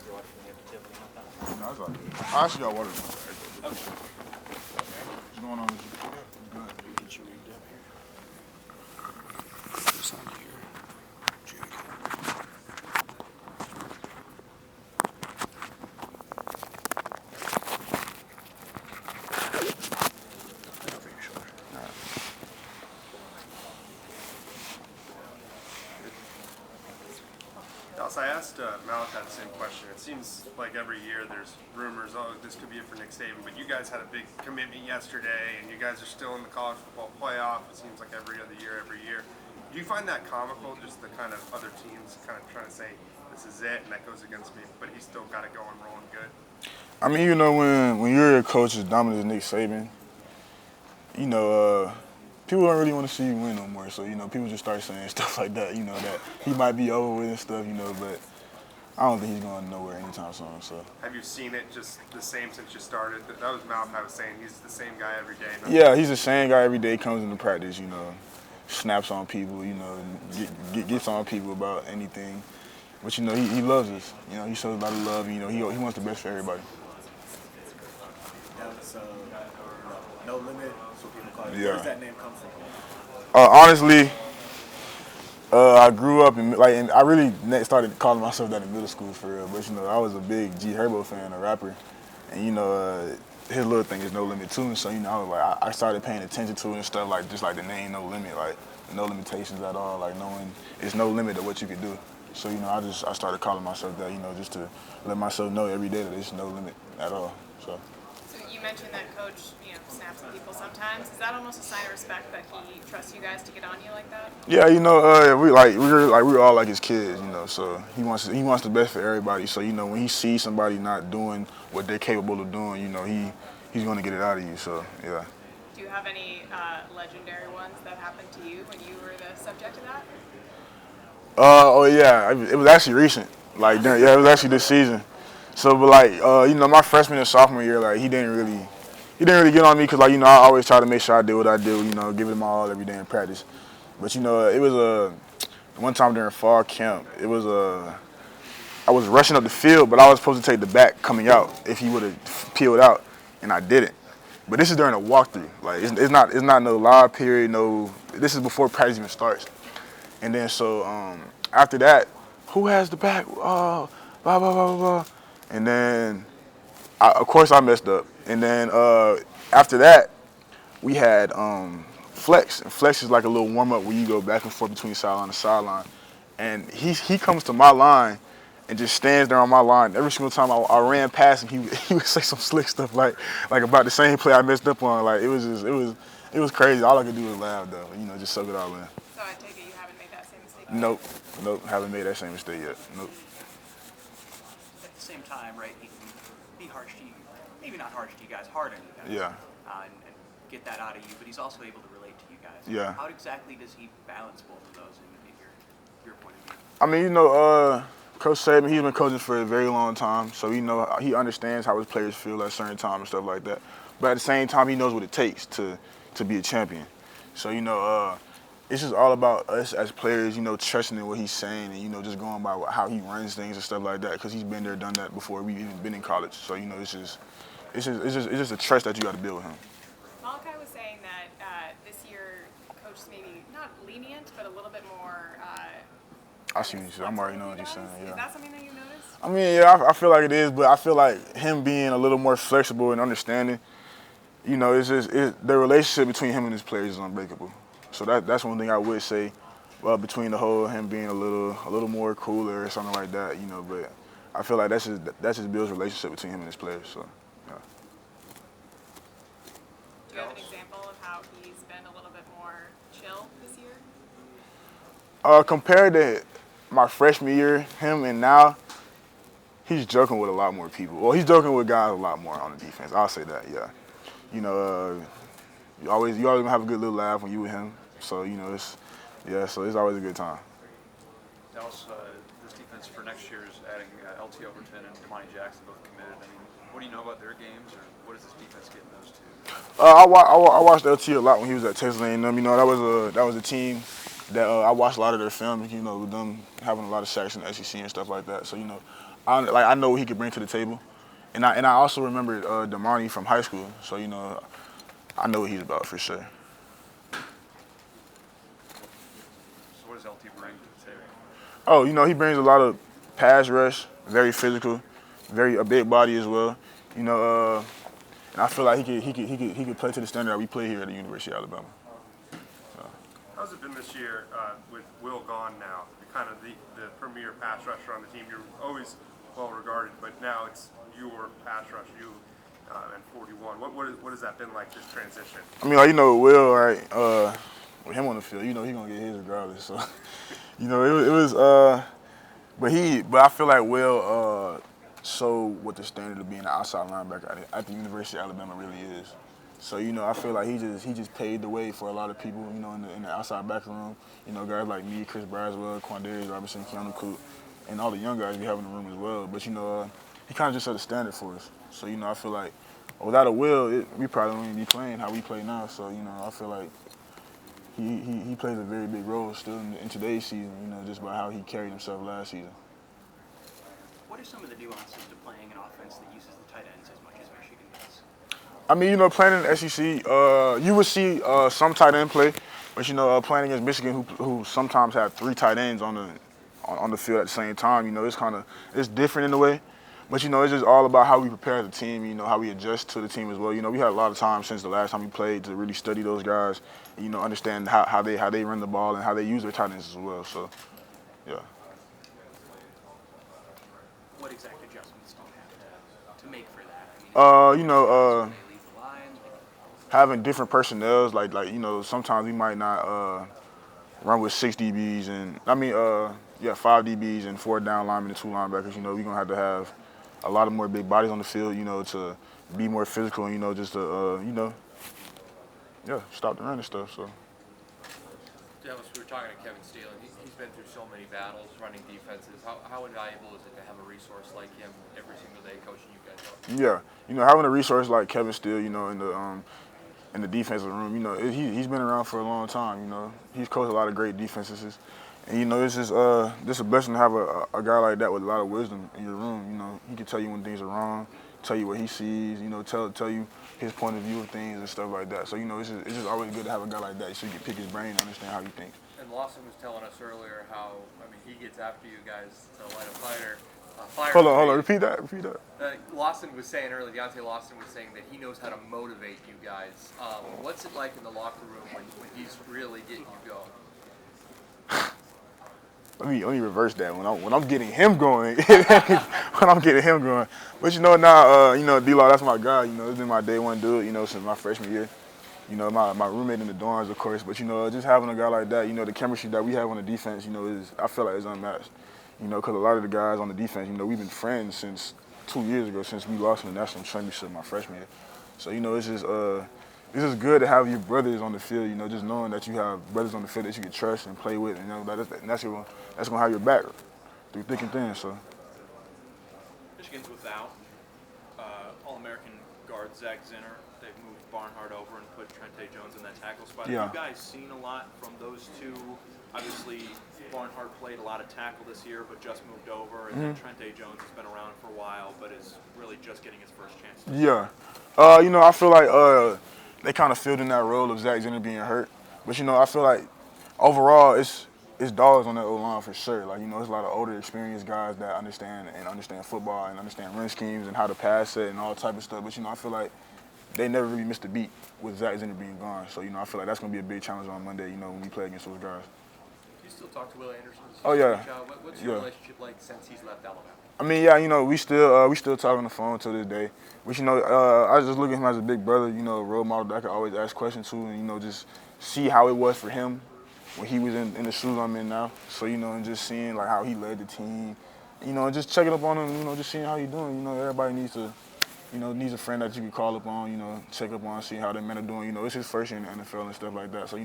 grab your water from the table. No, that's all good. I actually got water in my bag. Okay. What's going on with you? Yeah, good. Get you rigged up here. This on here. Jig. Over your shoulder. All right. Dallas, I asked Malachi the same question. It seems like every year there's rumors, oh, this could be it for Nick Sabin, but you guys had a big commitment yesterday, and you guys are still in the College Football Playoff. It seems like every other year, every year. Do you find that comical, just the kind of other teams kind of trying to say, this is it, and that goes against me, but he's still got it going, rolling good? I mean, you know, when you're a coach as dominant as Nick Sabin, you know, people don't really want to see you win no more. So, you know, people just start saying stuff like that, you know, that he might be over with and stuff, you know, but I don't think he's going nowhere anytime soon. So. Have you seen it just the same since you started? That was Malachi was saying he's the same guy every day. Yeah, he's the same guy every day, comes into practice, you know, snaps on people, you know, gets on people about anything. But, you know, he loves us. You know, he shows a lot of love. You know, he wants the best for everybody. That was No Limit, that's what people call it. Yeah. Where does that name come from? Honestly, I grew up and I really started calling myself that in middle school for real. But you know, I was a big G Herbo fan, a rapper, and you know, his little thing is No Limit too. And so you know, I was like, I started paying attention to it and stuff like just like the name No Limit, like no limitations at all, like knowing it's no limit to what you can do. So you know, I started calling myself that, you know, just to let myself know every day that there's no limit at all. So you mentioned that coach, you know, snaps at people sometimes. Is that almost a sign of respect that he trusts you guys to get on you like that? Yeah, you know, we were all like his kids, you know. So he wants the best for everybody. So you know, when he sees somebody not doing what they're capable of doing, you know, he's going to get it out of you. So yeah. Do you have any legendary ones that happened to you when you were the subject of that? Oh yeah, it was actually recent. Like it was actually this season. So, but like, you know, my freshman and sophomore year, like he didn't really get on me because, like, you know, I always try to make sure I did what I do, you know, give it my all every day in practice. But you know, it was one time during fall camp, I was rushing up the field, but I was supposed to take the back coming out if he would have peeled out, and I didn't. But this is during a walkthrough. Like it's not no live period, no. This is before practice even starts. And then so after that, who has the back? Oh, blah, blah, blah, blah. And then, of course, I messed up. And then after that, we had flex. And flex is like a little warm-up where you go back and forth between sideline and sideline. And he comes to my line and just stands there on my line. Every single time I ran past him, he would say some slick stuff like about the same play I messed up on. Like it was crazy. All I could do was laugh though. You know, just soak it all in. So I take it you haven't made that same mistake yet? Nope, haven't made that same mistake yet. Nope. At the same time, right, he can be harsh to you, maybe not harsh to you guys, hard on you guys. Yeah. And get that out of you, but he's also able to relate to you guys. Yeah. How exactly does he balance both of those in your point of view? I mean, you know, Coach Sabin, he's been coaching for a very long time, so you know he understands how his players feel at a certain time and stuff like that. But at the same time, he knows what it takes to be a champion. So you know, it's just all about us as players, you know, trusting in what he's saying and you know just going by how he runs things and stuff like that. Because he's been there, done that before we've even been in college. So you know, it's just a trust that you got to build with him. Malachi was saying that this year, Coach is maybe not lenient, but a little bit more. I see what you said. I'm already knowing what you're saying. Yeah. Is that something that you noticed? I mean, yeah, I feel like it is, but I feel like him being a little more flexible and understanding, you know, the relationship between him and his players is unbreakable. So that's one thing I would say, between the whole him being a little more cooler or something like that, you know. But I feel like that's just Bill's relationship between him and his players. So, yeah. Do you have an example of how he's been a little bit more chill this year? Compared to my freshman year, him and now, he's joking with a lot more people. Well, he's joking with guys a lot more on the defense. I'll say that, yeah. You know, you always gonna have a good little laugh when you with him. So you know, so it's always a good time. Dallas, this defense for next year is adding LT Overton and Imani Jackson, both committed. I mean, what do you know about their games, or what does this defense get in those two? I watched LT a lot when he was at Texas A&M. You know, that was a team that I watched a lot of their film. You know, with them having a lot of sacks in the SEC and stuff like that. So you know, I know what he could bring to the table, and I also remember Damani from high school, so I know what he's about for sure. So what does LT bring to the table? Oh, he brings a lot of pass rush, very physical, very a big body as well. And I feel like he could play to the standard that we play here at the University of Alabama. How's it been this year with Will gone now? Kind of the premier pass rusher on the team. You're always well regarded, but now it's your pass rush, and 41. What has that been like, this transition? I mean, Will, right? With him on the field, he's gonna get his regardless. So, it was. But I feel like Will showed what the standard of being an outside linebacker at the University of Alabama really is. So I feel like he just paved the way for a lot of people, in the outside back room. Guys like me, Chris Braswell, Quandarius Robertson, Keanu Coot, and all the young guys we have in the room as well. But he kind of just set a standard for us. So I feel like without a Will, we probably wouldn't be playing how we play now. So I feel like he plays a very big role still in today's season. Just by how he carried himself last season. What are some of the nuances to playing an offense that uses the tight ends as much as Michigan does? I mean, playing in the SEC, you would see some tight end play, but playing against Michigan, who sometimes have 3 tight ends on the field at the same time, it's different in a way. But it's just all about how we prepare as a team, how we adjust to the team as well. We had a lot of time since the last time we played to really study those guys, understand how they run the ball and how they use their tight ends as well. So, yeah. What exact adjustments do you have to make for that? Uh, They leave the line. Having different personnels, like sometimes we might not run with 6 DBs and 5 DBs and 4 down linemen and 2 linebackers. We're gonna have to have a lot of more big bodies on the field, to be more physical and just to stop the run and stuff. So. Dallas, we were talking to Kevin Steele, and he's been through so many battles running defenses. How invaluable is it to have a resource like him every single day coaching you guys up? Yeah, having a resource like Kevin Steele, in the defensive room, he's been around for a long time. He's coached a lot of great defenses, and it's just a blessing to have a guy like that with a lot of wisdom in your room. He can tell you when things are wrong, tell you what he sees, tell you his point of view of things and stuff like that. So it's just always good to have a guy like that so you can pick his brain and understand how he thinks. And Lawson was telling us earlier how, he gets after you guys to light a fire. Hold on, repeat that. Lawson was saying earlier, Deontay Lawson was saying that he knows how to motivate you guys. What's it like in the locker room when he's really getting you going? Let me reverse that. When I'm getting him going, when I'm getting him going. But now, D-Law, that's my guy. It's been my day one dude, since my freshman year. My roommate in the dorms, of course. But just having a guy like that, the chemistry that we have on the defense, I feel like it's unmatched. Because a lot of the guys on the defense, we've been friends since 2 years ago, since we lost in the national championship my freshman year. So it's just good to have your brothers on the field. Just knowing that you have brothers on the field that you can trust and play with, and that's gonna have your back through thick and thin. So. Michigan's without All-American guard Zach Zinner. They've moved Barnhart over and put Trente Jones in that tackle spot. Yeah. Have you guys seen a lot from those two? Obviously, Barnhart played a lot of tackle this year, but just moved over. And then Trente Jones has been around for a while, but is really just getting his first chance. Yeah. I feel like they kind of filled in that role of Zach Zinner being hurt. But, I feel like overall it's dogs on that O-line for sure. Like, there's a lot of older, experienced guys that understand football and understand run schemes and how to pass it and all type of stuff. But, I feel like they never really missed a beat with Zach Zinner being gone. So, I feel like that's going to be a big challenge on Monday, when we play against those guys. Do you still talk to Will Anderson? Oh, yeah. What's your relationship like since he's left Alabama? I mean, yeah, we still talk on the phone to this day. But I just look at him as a big brother, a role model that I could always ask questions to, and just see how it was for him when he was in the shoes I'm in now. So and just seeing like how he led the team, and just checking up on him, just seeing how he's doing. Everybody needs to, needs a friend that you can call up on, check up on, see how their men are doing. It's his first year in the NFL and stuff like that. So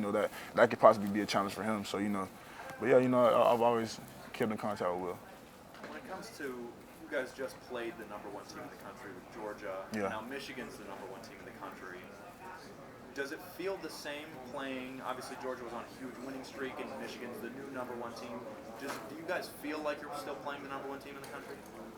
that could possibly be a challenge for him. So but yeah, I've always kept in contact with Will. When it comes to, you guys just played the #1 team in the country with Georgia. Yeah. Now Michigan's the #1 team in the country. Does it feel the same playing? Obviously, Georgia was on a huge winning streak, and Michigan's the new #1 team. Do you guys feel like you're still playing the #1 team in the country?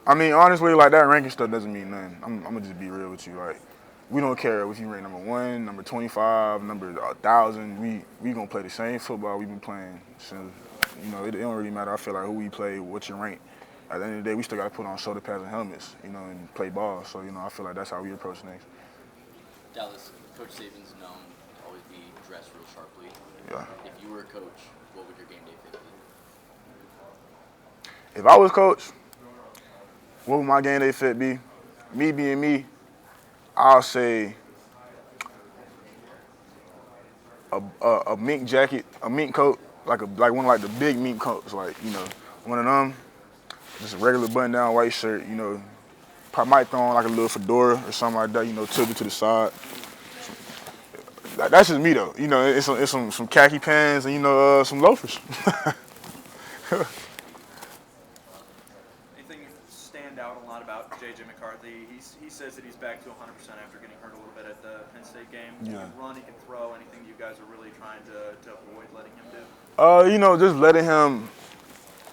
I mean, honestly, like that ranking stuff doesn't mean nothing. I'm gonna just be real with you. Like, we don't care if you rank number 1, number 25, number 1,000. We gonna play the same football we've been playing since. You know, it don't really matter. I feel like who we play, what your rank. At the end of the day, we still gotta put on shoulder pads and helmets, you know, and play ball. So, you know, I feel like that's how we approach things. Dallas, Coach Sabin's known to always be dressed real sharply. Yeah. If you were a coach, what would your game day fit be? If I was coach, what would my game day fit be? Me being me, I'll say a mink jacket, a mink coat, like one of like the big mink coats, like, you know, one of them. Just a regular button-down white shirt, you know. Probably might throw on like a little fedora or something like that, you know, tilted to the side. That's just me though, you know. It's some khaki pants and, you know, some loafers. Anything stand out a lot about J.J. McCarthy? He says that he's back to 100% after getting hurt a little bit at the Penn State game. He Yeah. can run, he can throw. Anything you guys are really trying to avoid letting him do? You know, just letting him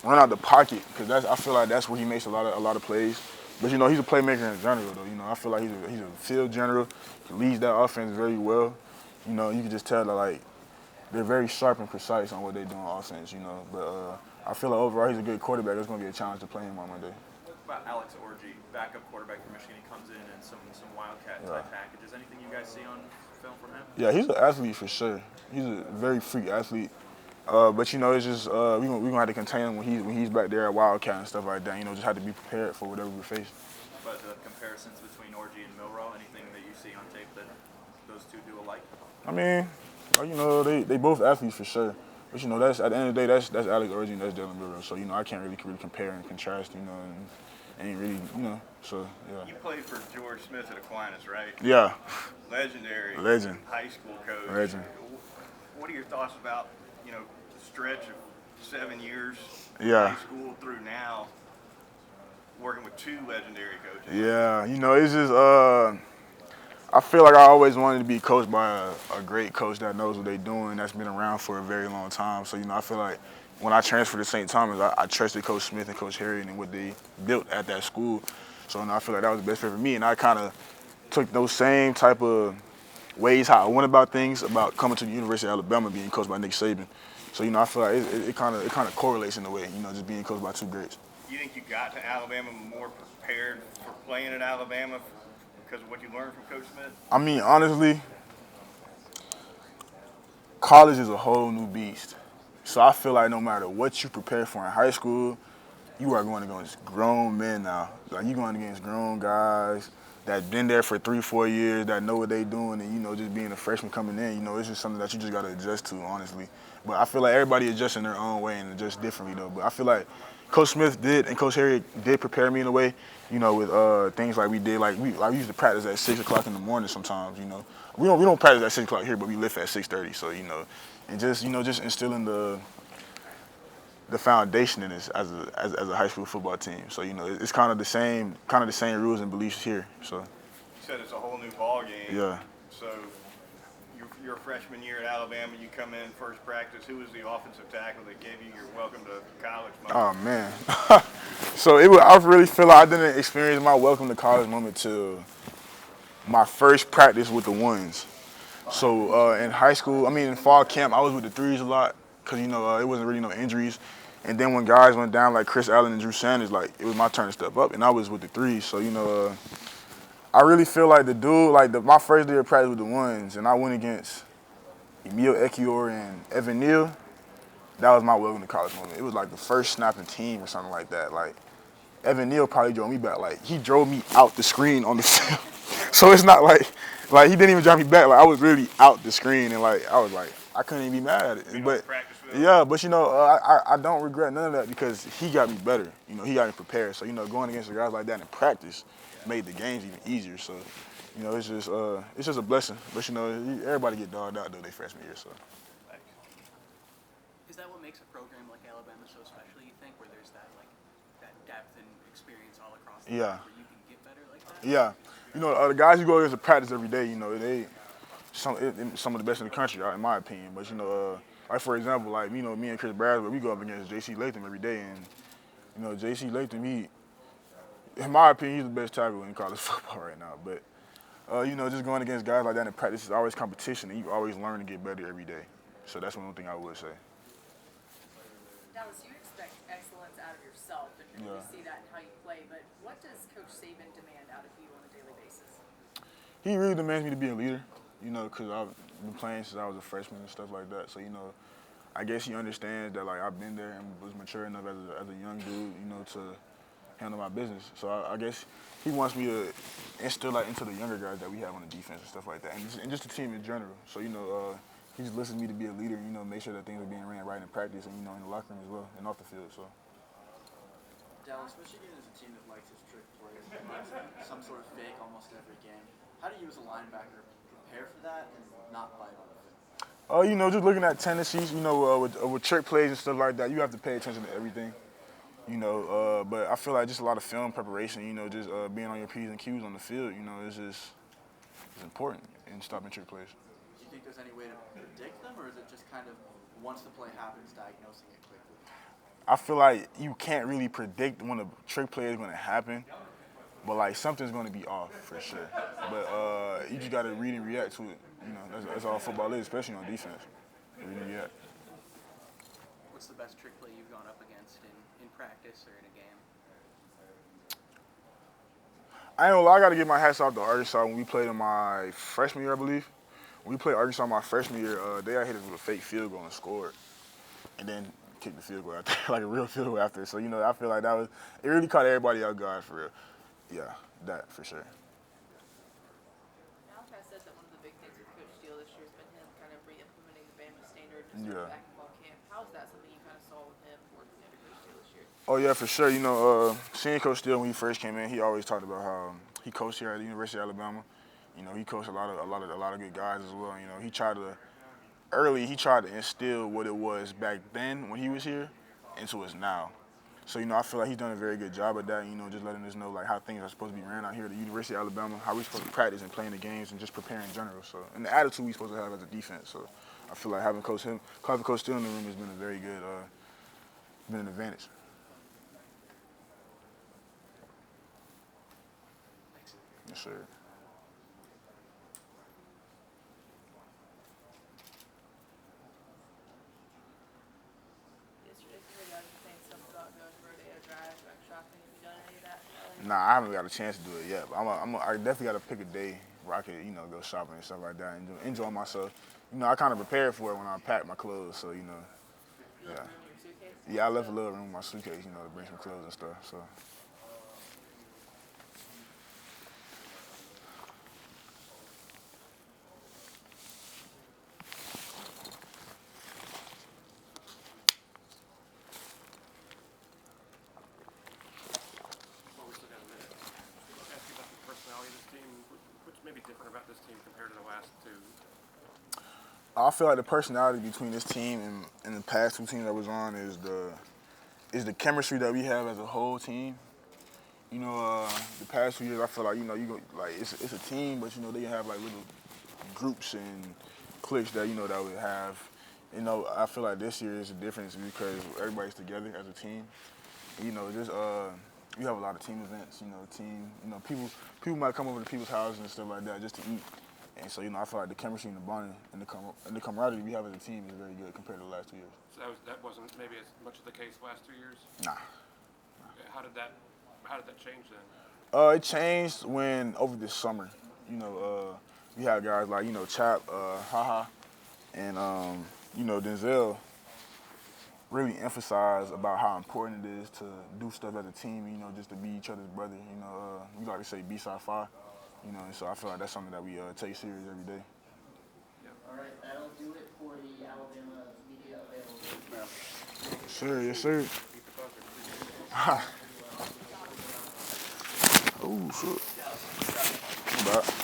run out the pocket, because I feel like that's where he makes a lot of plays. But, you know, he's a playmaker in general, though. You know, I feel like he's a field general. He leads that offense very well. You know, you can just tell that, like, they're very sharp and precise on what they do on offense, you know. But I feel like overall he's a good quarterback. It's going to be a challenge to play him on Monday. What about Alex Orji, backup quarterback from Michigan? He comes in some Wildcat-type packages. Anything you guys see on film from him? Yeah, he's an athlete for sure. He's a very freak athlete. But, you know, it's just we're gonna have to contain him when he's back there at Wildcat and stuff like that. You know, just have to be prepared for whatever we face. But the comparisons between Orji and Milroe, anything that you see on tape that those two do alike? I mean, well, you know, they both athletes for sure. But, you know, that's at the end of the day, that's Alex Orji and that's Jalen Milroe. So, you know, I can't really compare and contrast, you know, and ain't really, you know, so, yeah. You played for George Smith at Aquinas, right? Yeah. Legendary. Legend. High school coach. Legend. What are your thoughts about, you know, the stretch of 7 years Yeah. high school through now, working with two legendary coaches? Yeah, you know, it's just I feel like I always wanted to be coached by a great coach that knows what they're doing, that's been around for a very long time. So, you know, I feel like when I transferred to St. Thomas, I trusted Coach Smith and Coach Harry and what they built at that school. So, you know, I feel like that was the best fit for me. And I kind of took those same type of ways how I went about things about coming to the University of Alabama, being coached by Nick Sabin. So, you know, I feel like it kind of correlates in a way, you know, just being coached by two greats. You think you got to Alabama more prepared for playing at Alabama because of what you learned from Coach Smith? I mean, honestly, college is a whole new beast. So I feel like no matter what you prepare for in high school, you are going against grown men now. Like, you're going against grown guys that been there for 3-4 years, that know what they doing, and, you know, just being a freshman coming in, you know, it's just something that you just got to adjust to, honestly. But I feel like everybody adjusts in their own way and adjusts differently, though. But I feel like Coach Smith did and Coach Harry did prepare me in a way, you know, with things like we did. Like we used to practice at 6 o'clock in the morning sometimes, you know. We don't practice at 6 o'clock here, but we lift at 6:30. So, you know, and just, you know, just instilling the foundation in this as a high school football team. So, you know, it's kind of the same rules and beliefs here. So. You said it's a whole new ball game. Yeah. So your freshman year at Alabama, you come in first practice. Who was the offensive tackle that gave you your welcome to college moment? Oh man. So I really feel like I didn't experience my welcome to college moment till my first practice with the ones. So in high school, I mean in fall camp, I was with the threes a lot because, you know, it wasn't really no injuries. And then when guys went down like Chris Allen and Drew Sanders, like it was my turn to step up, and I was with the threes. So, you know, I really feel like my first day of practice with the ones, and I went against Emil Ekiyor and Evan Neal. That was my welcome to college moment. It was like the first snapping team or something like that. Like, Evan Neal probably drove me back. Like, he drove me out the screen on the field. So it's not like he didn't even drive me back. Like, I was really out the screen, and like I was like, I couldn't even be mad at it. But yeah, but, you know, I don't regret none of that because he got me better. You know, he got me prepared. So, you know, going against the guys like that in practice made the games even easier. So, you know, it's just a blessing. But, you know, everybody get dogged out though they freshman year. So. Is that what makes a program like Alabama so special, you think, where there's that depth and experience all across the board, where you can get better like that? Yeah. You know, the guys who go against the practice every day, you know, they some of the best in the country, in my opinion. But, you know, like, for example, like, you know, me and Chris Bradley, we go up against J.C. Latham every day. And, you know, J.C. Latham, in my opinion, he's the best tackle in college football right now. But, you know, just going against guys like that in practice is always competition, and you always learn to get better every day. So that's one thing I would say. Dallas, you expect excellence out of yourself, and we see that in how you play, but what does Coach Sabin demand out of you on a daily basis? He really demands me to be a leader, you know, because I've been playing since I was a freshman and stuff like that. So, you know, I guess he understands that, like, I've been there and was mature enough as a young dude, you know, to handle my business. So I guess he wants me to instill that into the younger guys that we have on the defense and stuff like that, and just the team in general. So, you know, he just listens to me to be a leader, you know, make sure that things are being ran right in practice and, you know, in the locker room as well and off the field. So. Dallas, Michigan is a team that likes its trick plays, some sort of fake almost every game. How do you as a linebacker prepare for that and not bite on the fake? You know, just looking at tendencies, you know, with trick plays and stuff like that, you have to pay attention to everything. You know, but I feel like just a lot of film preparation, you know, just being on your P's and Q's on the field, you know, it's important in stopping trick plays. Do you think there's any way to predict them, or is it just kind of once the play happens, diagnosing it quickly? I feel like you can't really predict when a trick play is going to happen, but like something's going to be off for sure. But you just got to read and react to it. You know, that's all football is, especially on defense. Read and react. What's the best trick play you've gone up against in practice or in a game? I ain't gonna lie, I got to get my hats off to Arkansas when we played in my freshman year, I believe. When we played Arkansas my freshman year, they got hit us with a fake field goal and scored. And then kicked the field goal after, like a real field goal after. So, you know, I feel like it really caught everybody out guard for real. Yeah, that for sure. Malachi said that one of the big things with Coach Steele this year has been him kind of re-implementing the Bama standard in basketball camp. How is that something you kind of saw with him working under Coach Steele this year? Oh yeah, for sure. You know, seeing Coach Steele when he first came in, he always talked about how he coached here at the University of Alabama. You know, he coached a lot of good guys as well. You know, he tried to instill what it was back then when he was here into us now. So, you know, I feel like he's done a very good job at that, you know, just letting us know, like, how things are supposed to be ran out here at the University of Alabama, how we're supposed to practice and play in the games and just prepare in general. So, and the attitude we're supposed to have as a defense. So, I feel like having Coach Steele in the room has been a very good, been an advantage. Yes, sir. Nah, I haven't got a chance to do it yet, but I definitely got to pick a day where I could, you know, go shopping and stuff like that and enjoy myself. You know, I kind of prepared for it when I packed my clothes, so, you know, yeah. Yeah, I left a little room in my suitcase, you know, to bring some clothes and stuff, so. I feel like the personality between this team and the past two teams I was on is the chemistry that we have as a whole team. You know, the past 2 years I feel like, you know, it's a team, but you know they have like little groups and cliques that, you know, that we have. You know, I feel like this year is a difference because everybody's together as a team. You know, just we have a lot of team events. You know, people might come over to people's houses and stuff like that just to eat. And so, you know, I feel like the chemistry and the bonding and the camaraderie we have as a team is very good compared to the last 2 years. So that wasn't maybe as much of the case the last 2 years? Nah. How did that change then? It changed when over this summer, you know, we had guys like, you know, Chap, Haha, and you know, Denzel really emphasize about how important it is to do stuff as a team, you know, just to be each other's brother. You know, we like to say B-side 5. You know, and so I feel like that's something that we take serious every day. All right, that'll do it for the Alabama media available. Sure, yes, sir. Oh, shit. Bye.